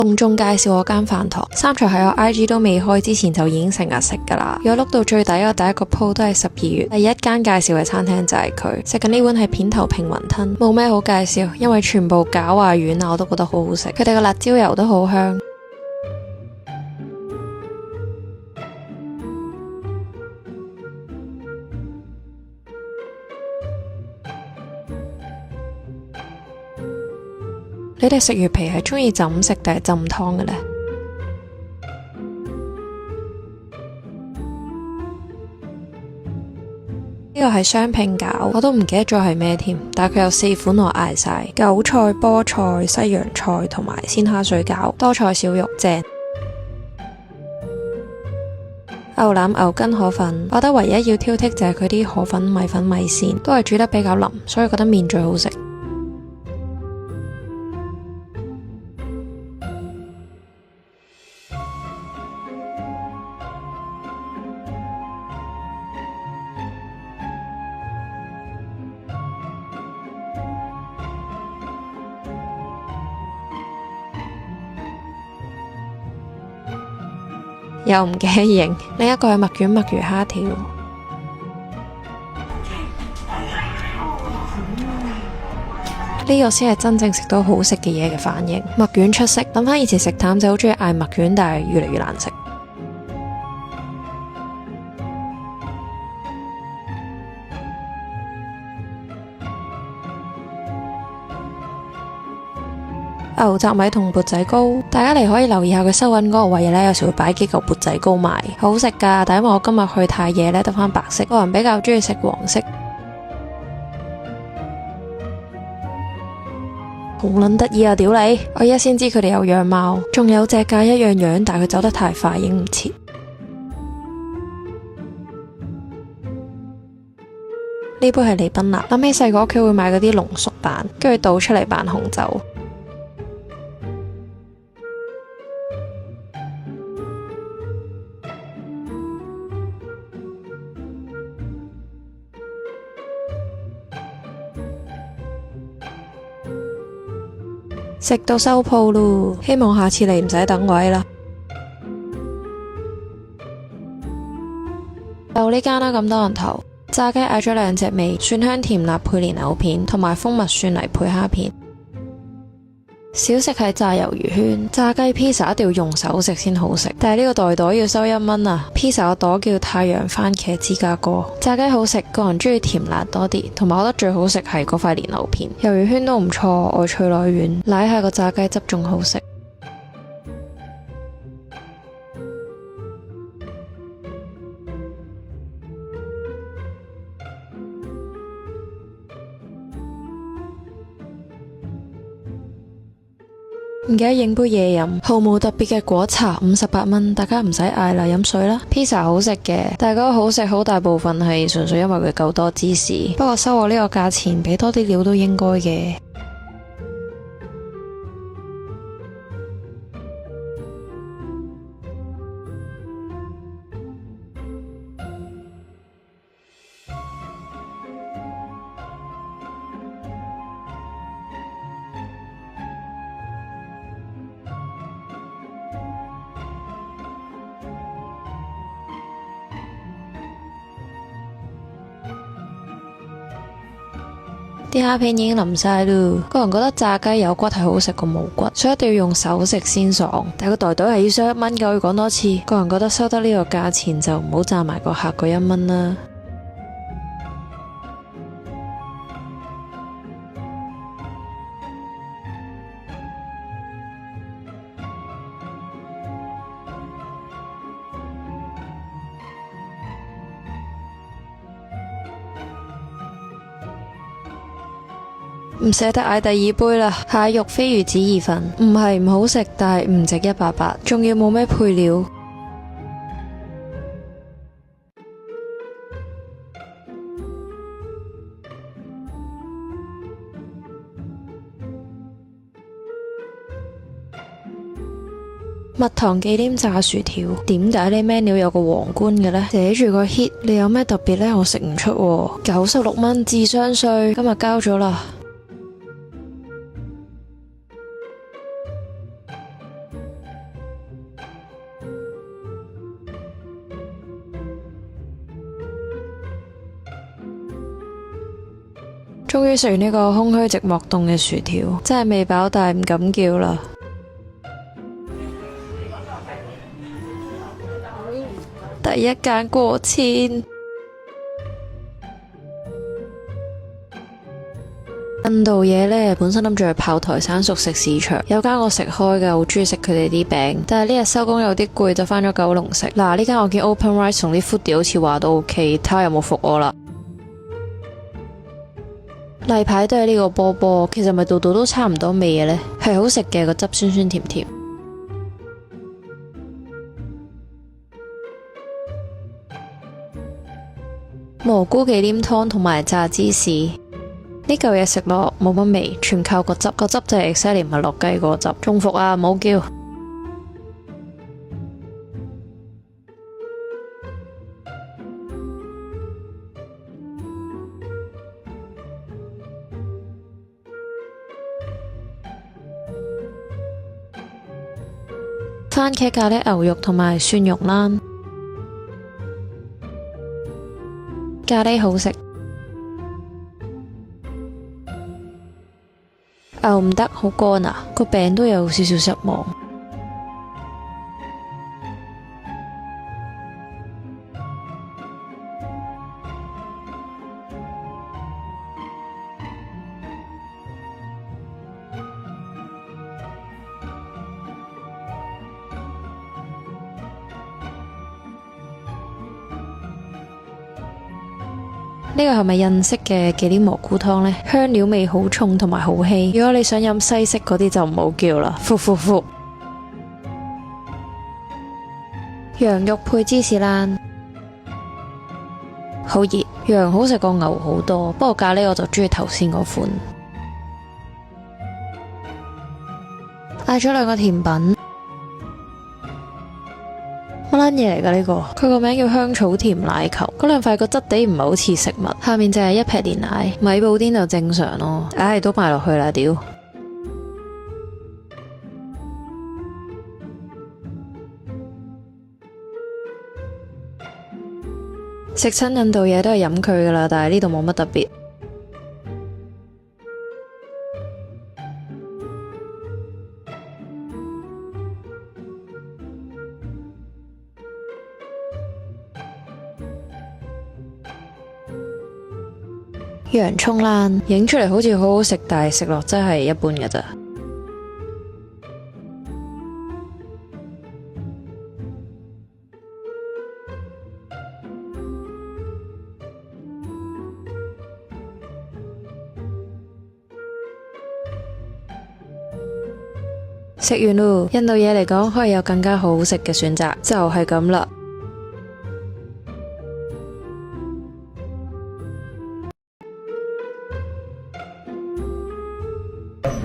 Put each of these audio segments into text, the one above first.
隆重介紹我間飯堂，三菜喺我 IG 都未開之前就已經成日食噶啦。如果碌到最底我第一個鋪都係12月，第一間介紹嘅餐廳就係佢。食緊呢碗係片頭平雲吞，冇咩好介紹，因為全部餃啊丸啊我都覺得好好食，佢哋嘅辣椒油都好香。你哋食魚皮係中意浸食定係浸湯嘅呢？呢個係雙拼餃，我都唔記得咗係咩添，但係佢有4款我嗌晒：韭菜、菠菜、西洋菜同埋鮮蝦水餃，多菜少肉，正。牛腩、牛筋、河粉，我覺得唯一要挑剔就係佢啲河粉、米粉、米線都係煮得比較腍，所以覺得麵最好食。又唔記得影，另一個係墨卷墨魚蝦條，呢個先係真正食到好食嘅嘢嘅反應。墨卷出色，諗翻以前食淡就好中意嗌墨卷，但係越嚟越難食。牛雜米同缽仔糕，大家嚟可以留意下佢收銀嗰個位呢，有時會擺幾嚿缽仔糕賣，好食噶。但因為我今日去太夜呢，得翻白色，個人比較中意食黃色。好撚得意啊！屌你！我依家先知佢哋有養貓，仲有隻架一樣樣，但係佢走得太快，影唔切。呢杯係利賓納，諗起細個屋企會買嗰啲濃縮版，跟住倒出嚟扮紅酒。食到收鋪咯，希望下次嚟唔使等位啦。就呢間啦，咁多人頭。炸雞嗌咗2隻味，蒜香甜辣配蓮藕片，同埋蜂蜜蒜泥配蝦片。小食係炸魷魚圈，炸雞披薩一定要用手食先好食，但係呢個袋要收1蚊啊。披薩個朵叫太陽番茄芝加哥。炸雞好食，個人中意甜辣多啲，同埋我覺得最好食係嗰塊蓮藕片。魷魚圈都唔錯，外脆內軟，舐下個炸雞汁仲好食。唔記得影杯嘢飲，毫無特別嘅果茶，58蚊，大家唔使嗌啦，飲水啦。披薩好食嘅，但係嗰個好食好大部分係純粹因為佢夠多芝士，不過收我呢個價錢，俾多啲料都應該嘅。啲蝦片已經淋晒咯，個人覺得炸雞有骨係好食過冇骨，所以一定要用手食先爽。但係個袋係要收1蚊嘅，我要講多次。個人覺得收得呢個價錢就唔好賺埋個客嗰1蚊啦。唔捨得嗌第2杯啦，蟹肉飛魚子意粉，唔係唔好食，但係唔值180，仲要冇咩配料。蜜糖忌廉炸薯條，點解呢 menu 有個皇冠嘅呢？寫住個 hit， 你有咩特別呢？我食唔出喎。96蚊智商稅，今日交咗啦。終於食完呢個空虛寂寞凍嘅薯條，真係未飽但唔敢叫啦。第一間過千。印度嘢呢，本身諗住去炮台山熟食市場，有間我食開嘅，好中意食佢哋啲餅。但係呢日收工有啲攰，就返咗九龍食。嗱，呢間我見 OpenRice 同啲 foodie 好似話都 OK，睇下有冇服我啦。例牌都係呢個波波，其實咪度度都差唔多味嘅呢，係好食嘅，個汁酸酸甜甜。蘑菇忌廉湯同埋炸芝士，呢嚿嘢食落冇乜味，全靠個汁，個汁就係 exactly 唔係落雞嗰個汁。中伏啊，唔好叫。番茄咖喱牛肉同埋蒜蓉欄，咖喱好食，牛唔得，好乾啊，個餅都有少少失望。呢個係咪印式嘅忌廉蘑菇湯呢？香料味好重同埋好稀。如果你想飲西式嗰啲就唔好叫啦。羊肉配芝士欄，好熱，羊好食過牛好多。不過咖喱我就中意頭先嗰款。嗌咗兩個甜品。乜撚嘢嚟㗎呢個？佢個名叫香草甜奶球，嗰兩塊個質地唔係好似食物，下面就係一劈連奶，米布甸就正常咯。唉，都買落去啦，屌！食親印度嘢都係飲佢㗎啦，但係呢度冇乜特別。洋蔥欄影出嚟好似好好食，但係食落真係一般㗎咋。食完咯，印度嘢嚟講可以有更加好好食嘅選擇，就係咁啦。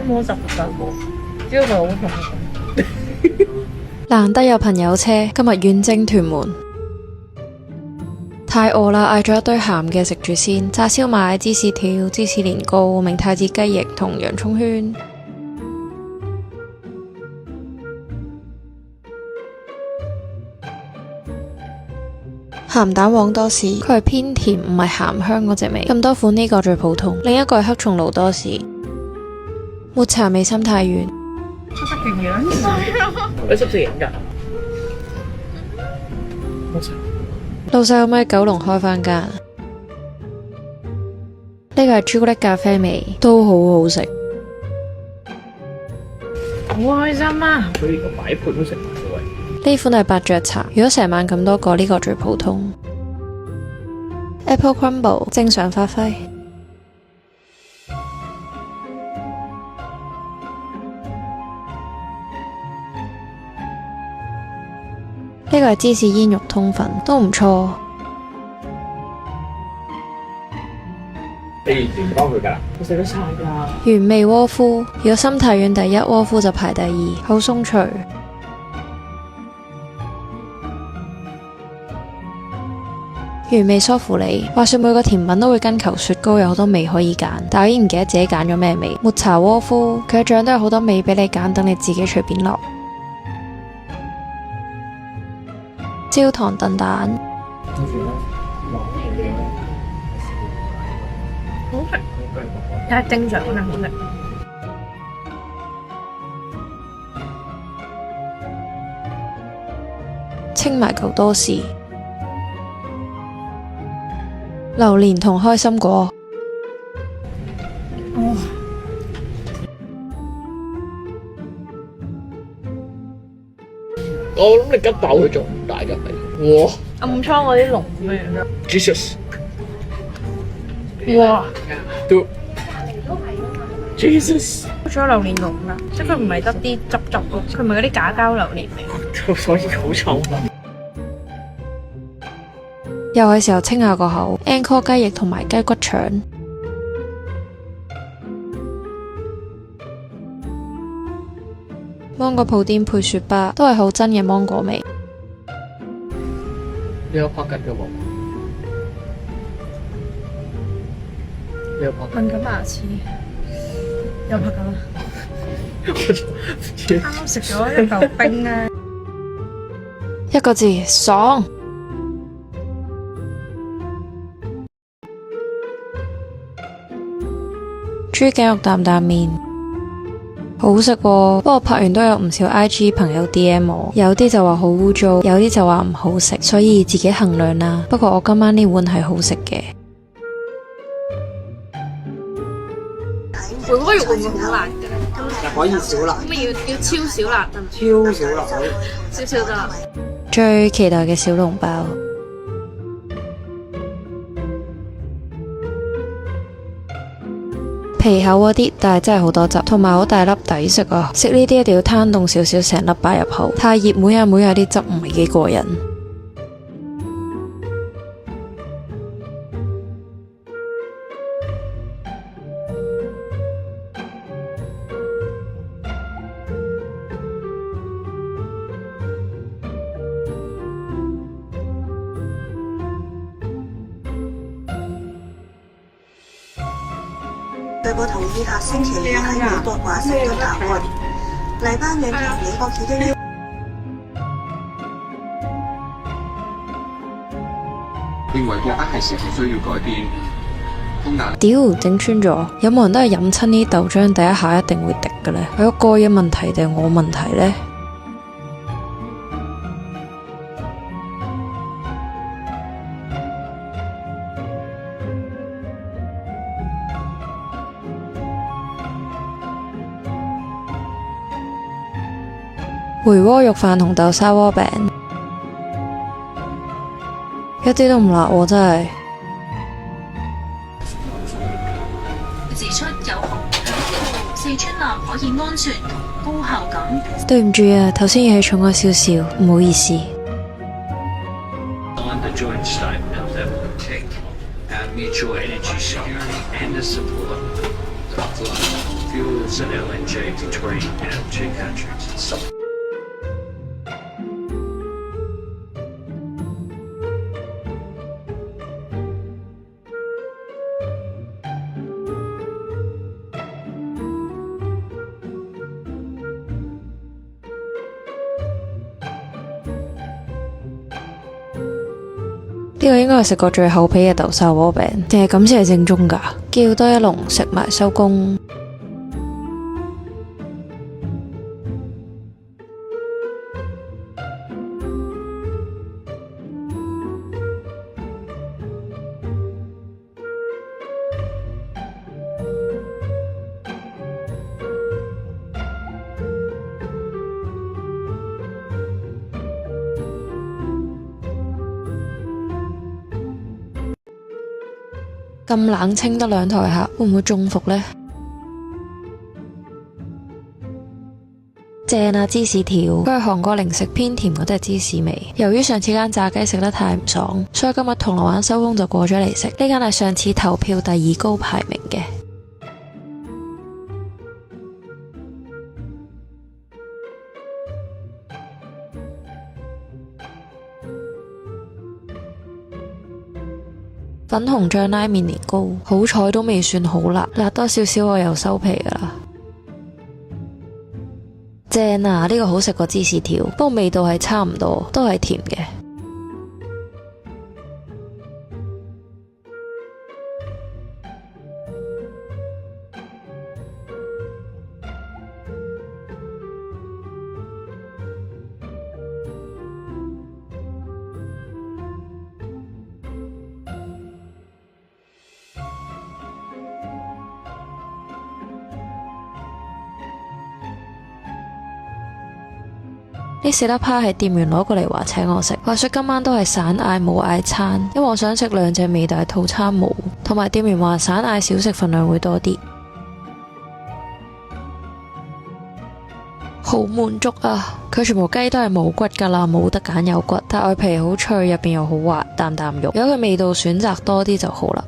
冇十分喎，只要佢好痛。難得有朋友車，今日遠征屯門。太餓啦，嗌咗一堆鹹嘅食住先，炸燒賣、芝士條、芝士年糕、明太子雞翼同洋蔥圈。鹹蛋黃多士，佢係偏甜，唔係鹹香嗰隻味。咁多款呢個最普通，另一個係黑松露多士。抹茶味心太軟，出得勁樣，你識唔識影㗎？抹茶老細可唔可以九龍開返間？呢個係朱古力咖啡味，都好好食。好開心啊！佢連個擺盤都食埋喎。呢款係伯爵茶，如果成晚咁多個，呢個最普通。Apple Crumble 正常發揮。呢個係芝士煙肉通粉，都唔錯。你全包佢㗎啦，我食得晒㗎。原味窩夫，如果心太軟第一，窩夫就排第二，好鬆脆。原味梳芙梨，話說每個甜品都會跟球雪糕，有好多味可以揀，但我已經唔記得自己揀咗咩味。抹茶窩夫，佢嘅醬都有好多味俾你揀，等你自己隨便落。焦糖燉蛋，好食。但係正常可能好食。清邁舊多士、榴蓮同開心果。我諗你吉爆佢仲唔大㗎係？哇！暗瘡嗰啲龍咩！Jesus！哇！都 Jesus！仲有榴蓮龍㗎，即係佢唔係得啲汁汁咯，佢唔係嗰啲假膠榴蓮嚟。所以好臭。又係時候清下個口。Angkor 雞翼同埋雞骨腸。芒果布甸配雪巴都係好真嘅芒果味。你有拍緊嘅喎？你有拍緊？敏感牙齒，有拍緊啦。啱啱食咗一嚿冰咧。一個字，爽。豬頸肉擔擔麵。好食喎，不過拍完都有唔少 IG 朋友 DM 我，有啲就話好污糟，有啲就話唔好食，所以自己衡量啦。不過我今晚呢碗係好食嘅。回鍋肉會唔會好辣嘅？可以少辣，咁咪要超少辣得唔得？超少辣，少少得啦。最期待嘅小籠包。皮厚嗰啲，但係真係好多汁，同埋好大粒，抵食啊！食呢啲一定要攤凍少少，成粒擺入口。太熱，每日啲汁唔係幾過癮。據報同意下星期二喺美國華盛頓談判，黎班軟同美國已經認為國家係時候需要改變。屌，整穿咗！有冇人都係飲親呢豆漿第一下一定會滴嘅呢？係個蓋嘅問題定係我問題呢？回鍋肉飯同豆沙鍋餅，一啲都唔辣喎，真係。指出有紅響四川艦可以安全同高效咁。對唔住啊，頭先語氣重咗少少，唔好意思。呢個應該係食過最厚皮嘅豆沙鍋餅，定係咁先係正宗㗎？叫多一籠食埋收工。咁冷清得兩台客，會唔會中伏呢？正啊，芝士條，佢係韓國零食偏甜嗰啲係芝士味。由於上次間炸雞食得太唔爽，所以今日銅鑼灣收工就過咗嚟食。呢間係上次投票第2高排名嘅。粉紅醬拉麵年糕，好彩都未算好辣，辣多少少我又收皮㗎啦。正啊，呢個好食過芝士條，不過味道係差唔多，都係甜嘅。呢4粒蝦係店員攞過嚟話請我食，話說今晚都係散嗌冇嗌餐，因為我想食2隻味，但係套餐冇，同埋店員話散嗌小食份量會多啲。好滿足啊！佢全部雞都係冇骨㗎啦，冇得揀有骨，但外皮好脆，入邊又好滑，啖啖肉。如果佢味道選擇多啲就好啦。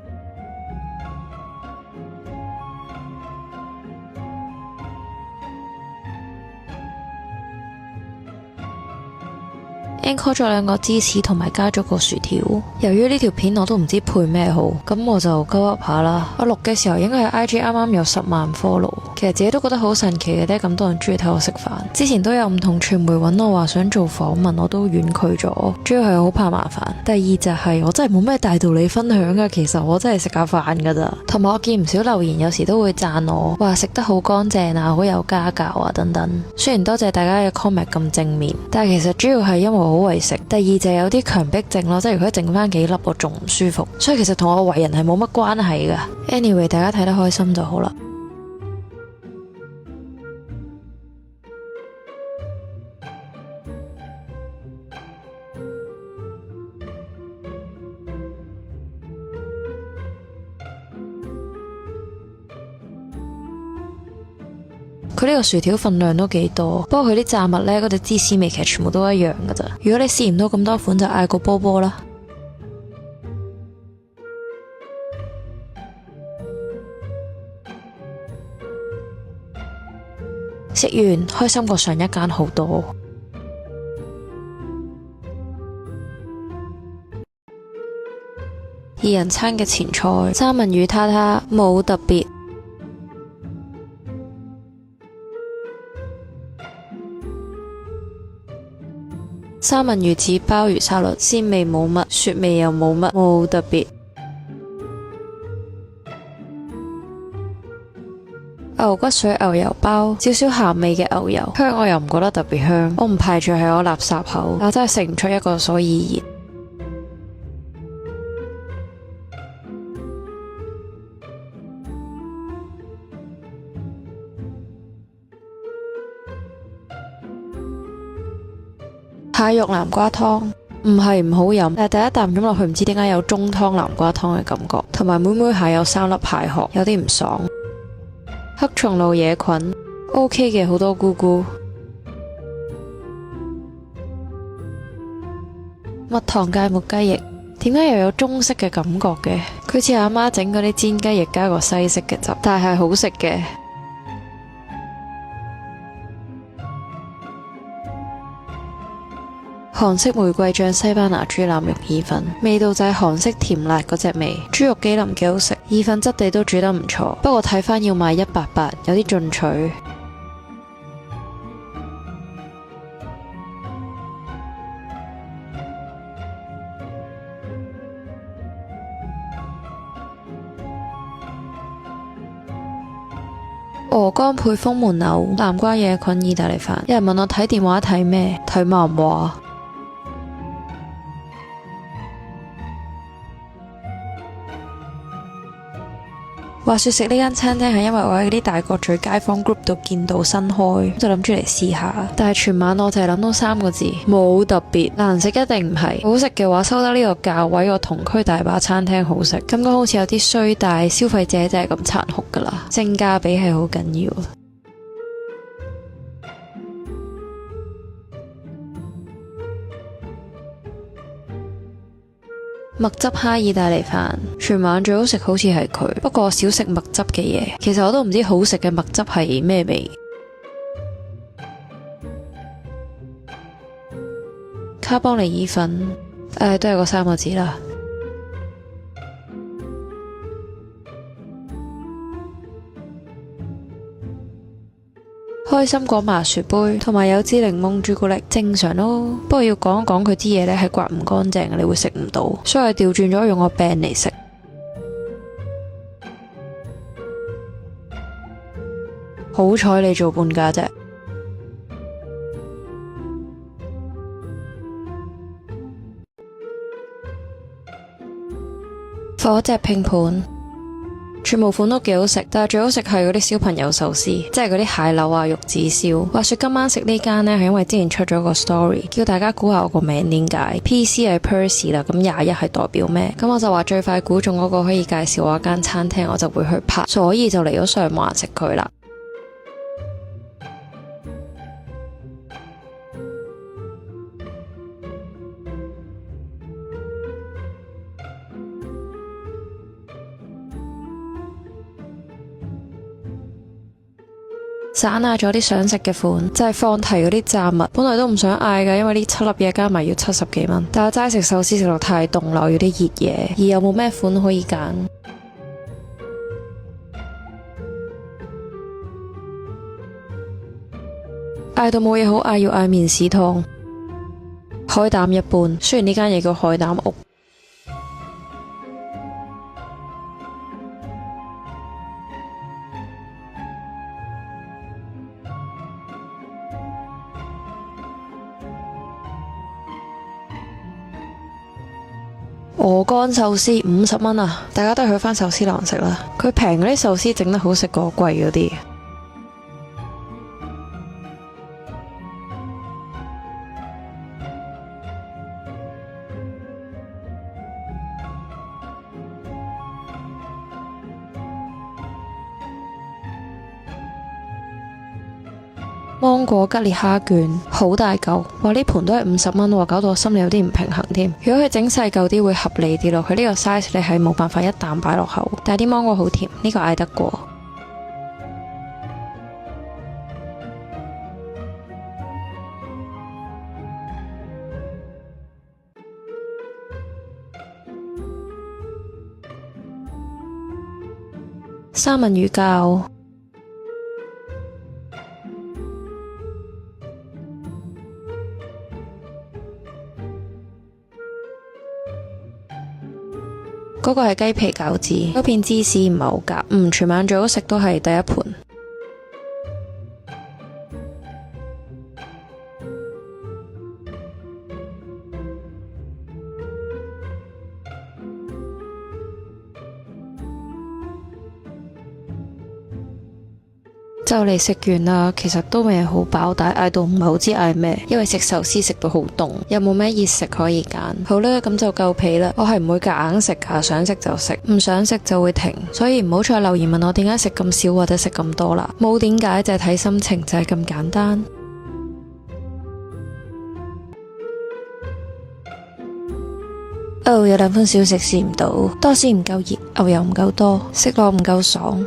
Anchor 咗2個芝士同埋加咗個薯條。由於呢條片我都唔知配咩好，咁我就鳩噏下啦。我錄嘅時候應該係 IG 啱啱有10萬 follow， 其實自己都覺得好神奇嘅，點解咁多人中意睇我食飯。之前都有唔同傳媒揾我話想做訪問，我都婉拒咗，主要係好怕麻煩。第二就係我真係冇咩大道理分享噶，其實我真係食下飯噶咋。同埋我見唔少留言，有時都會讚我，話食得好乾淨啊，好有家教啊等等。雖然多謝大家嘅 comment 咁正面，但係其實主要係因為我好為食。第二就係有啲強迫症咯，即係如果剩翻幾粒我仲唔舒服，所以其實同我為人係冇乜關係噶。Anyway， 大家睇得開心就好啦。佢呢個薯條份量都幾多，不過佢啲炸物呢，嗰隻芝士味其實全部都一樣噶咋。如果你試唔到咁多款，就嗌個波波啦。食完開心過上一間好多。2人餐嘅前菜三文魚撻撻冇特別。三文魚子鮑魚沙律，鮮味冇乜，雪味又冇乜，冇特別。牛骨水牛油包，少少鹹味嘅牛油，香我又唔覺得特別香，我唔排除係我垃圾口，我真係食唔出一個所以然。蟹肉南瓜湯唔係唔好飲，但係第一啖飲落去唔知點解有中湯南瓜湯嘅感覺，同埋妹妹蟹有3粒蟹殼，有啲唔爽。黑松露野菌 OK 嘅，好多菇菇。蜜糖芥末雞翼，點解又有中式嘅感覺嘅？佢似阿媽整嗰啲煎雞翼加個西式嘅汁，但係好食嘅。韓式玫瑰醬西班牙豬腩肉意粉，味道就係韓式甜辣嗰隻味，豬肉幾腍幾好食，意粉質地都煮得唔錯，不過睇返要賣188，有啲進取。鵝肝配風門牛，南瓜野菌意大利飯。有人問我睇電話睇咩？睇漫畫。話說食呢間餐廳係因為我喺啲大角咀街坊 group 度見到新開，就諗住嚟試下。但係全晚我就係諗到3個字，冇特別。難食一定唔係，好食嘅話收得呢個價位，我同區大把餐廳好食。感覺好似有啲衰，但係消費者就係咁殘酷噶啦，性價比係好緊要。麥汁蝦意大利飯，全晚最好食好似係佢，不過少食麥汁嘅嘢。其實我都唔知好食嘅麥汁係咩味。卡邦尼意粉，都係嗰3個字啦。開心果麻薯杯同埋有支檸檬朱古力，正常咯。不過要講一講佢啲嘢呢係刮唔乾淨嘅，你會食唔到，所以調轉咗用個柄嚟食。好彩你做半價啫。火炙拼盤，全部款都幾好食，但係最好食係嗰啲小朋友壽司，即係嗰啲蟹柳啊、玉子燒。話說今晚食呢間呢，係因為之前出咗個 story， 叫大家估下我個名點解 PC 係 Percy 啦，咁21係代表咩？咁我就話最快估中嗰個可以介紹我一間餐廳，我就會去拍，所以就嚟咗上環食佢啦。散嗌咗啲想食嘅款，就係放題嗰啲炸物，本來都唔想嗌㗎，因為呢7粒嘢加埋要70幾蚊。但係齋食壽司食到太凍啦，我要啲熱嘢，而又冇咩款可以揀。嗌到冇嘢好嗌，要嗌麵豉湯，海膽一般。雖然呢間嘢叫海膽屋。鵝肝壽司50蚊啊！大家都係去返壽司郎食啦。佢平嗰啲壽司整得好食過貴嗰啲。芒果吉列蝦卷好大嚿，話呢盤都係50蚊喎，搞到我心裏有啲唔平衡添。如果佢整細嚿啲會合理啲咯，佢呢個 size 你係冇辦法一啖擺落口，但係啲芒果好甜，呢個嗌得過。三文魚膠。嗰個係雞皮餃子，嗰片芝士唔係好夾，全晚最好食都係第一盤。就嚟食完啦，其實都未係好飽，但係嗌到唔係好知嗌咩，因為食壽司食到好凍，又冇咩熱食可以揀。好啦，咁就夠皮啦。我係唔會夾硬食噶，想食就食，唔想食就會停。所以唔好再留言問我點解食咁少或者食咁多啦，冇點解，就係睇心情，就係咁簡單。有2款小食試唔到，多士唔夠熱，牛油唔夠多，食落唔夠爽。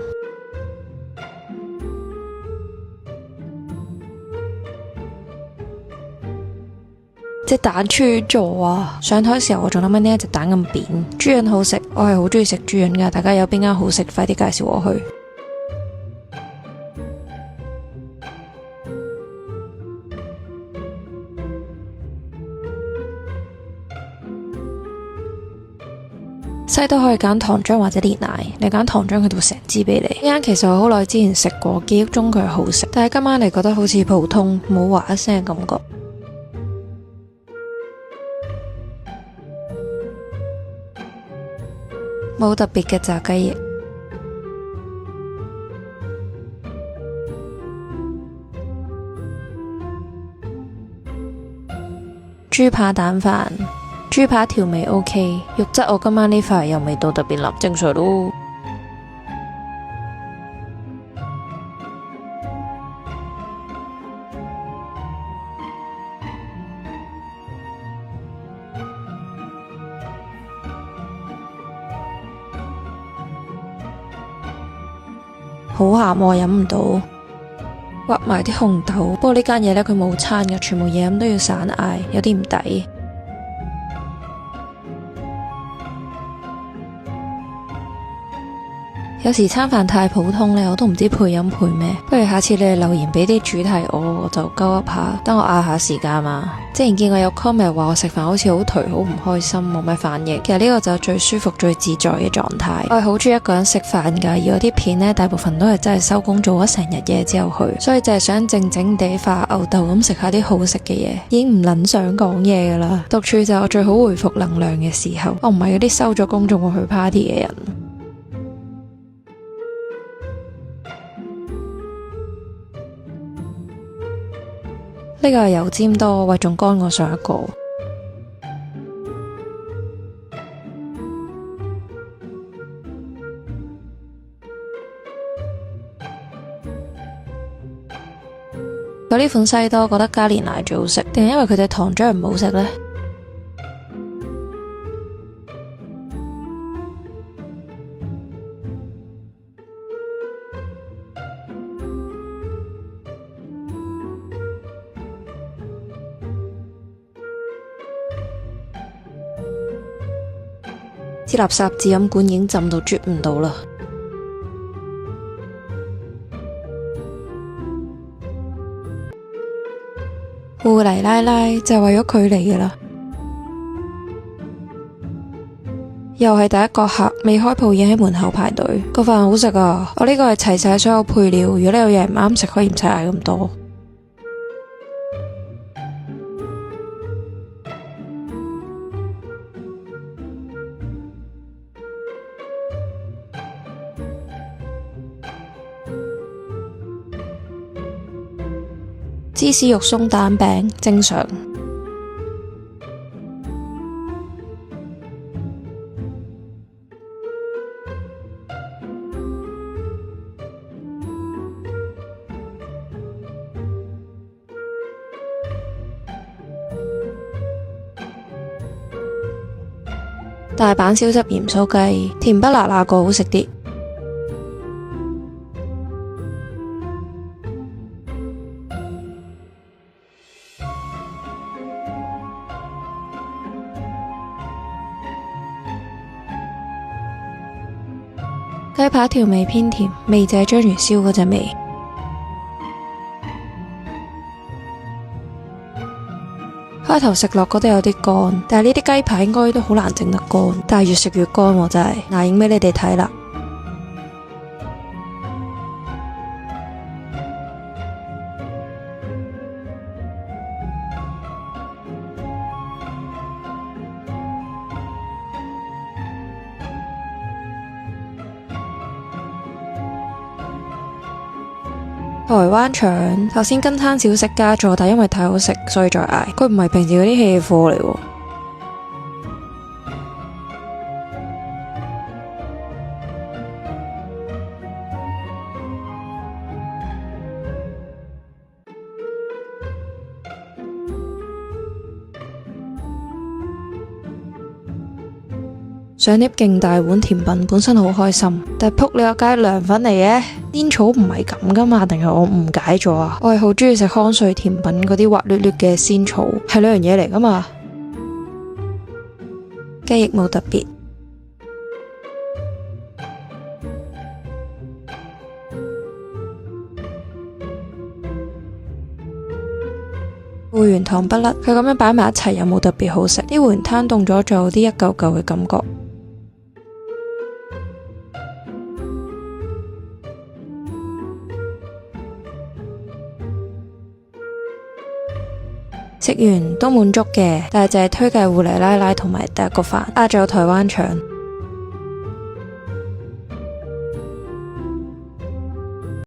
隻蛋穿咗啊！上台時候我仲諗緊呢隻蛋咁扁。豬膶好食，我係好中意食豬膶噶，大家有邊間好食，快啲介紹我去。西都可以揀糖漿或者煉奶，你揀糖漿佢會成支俾你。呢間其實我好耐之前食過，記憶中佢係好食，但係今晚嚟覺得好似普通，冇話一聲嘅感覺。冇特別嘅炸雞翼，豬扒蛋飯，豬扒調味 OK， 肉質我今晚呢塊又未到特別腍，正常咯。好鹹我飲唔到，畫埋啲紅豆。不過呢間嘢呢，佢冇餐嘅，全部嘢飲都要散嗌，有啲唔抵。有時餐飯太普通呢，我都唔知配飲配咩。不如下次你哋留言俾啲主題我就鳩噏下，等我嗌下時間嘛。之前見過有 comment 話我食飯好似好頹，好唔開心，冇咩反應。其實呢個就係最舒服、最自在嘅狀態。我係好中意一個人食飯噶，而我啲片呢，大部分都係真係收工做咗成日嘢之後去，所以就係想靜靜地化牛豆咁食下啲好食嘅嘢，已經唔撚想講嘢噶啦。獨處就係我最好回復能量嘅時候，我唔係嗰啲收咗工仲會去 party 嘅人。個係油尖多，喂仲乾過上一個。佢呢款西多覺得加連奶最好食，定係因為佢隻糖漿唔好食呢？支垃圾紙飲管已經浸到啜唔到啦。芋泥奶奶就係為咗佢嚟嘅啦，又係第一個客，未開鋪已經喺門口排隊。個飯好食啊！我呢個係齊晒所有配料，如果你有嘢唔啱食，可以唔使嗌咁多。芝士肉鬆蛋餅正常。大阪燒汁鹽酥雞，甜不辣那個好食啲。雞扒調味偏甜，味就係章魚燒嗰隻味。開頭食落覺得有啲乾，但係呢啲雞扒應該都好難整得乾，但係越食越乾喎，真係。嗱，影俾你哋睇啦。台灣腸頭先跟餐小食加咗，但因為太好食，所以再嗌。佢唔係平時嗰啲氣貨嚟喎。上碟勁大碗甜品，本身好開心，但係撲你個街涼粉嚟嘅，煙草唔係咁噶嘛？定係我誤解咗啊？我係好中意食康瑞甜品嗰啲滑捋捋嘅仙草，係兩樣嘢嚟噶嘛？雞翼冇特別，芋圓糖不甩，佢咁樣擺埋一齊有冇特別好食？啲芋圓攤凍咗，仲有啲一嚿嚿嘅感覺。食完都滿足嘅，但係就係推介芋泥奶奶同埋第一個飯，仲有台灣腸。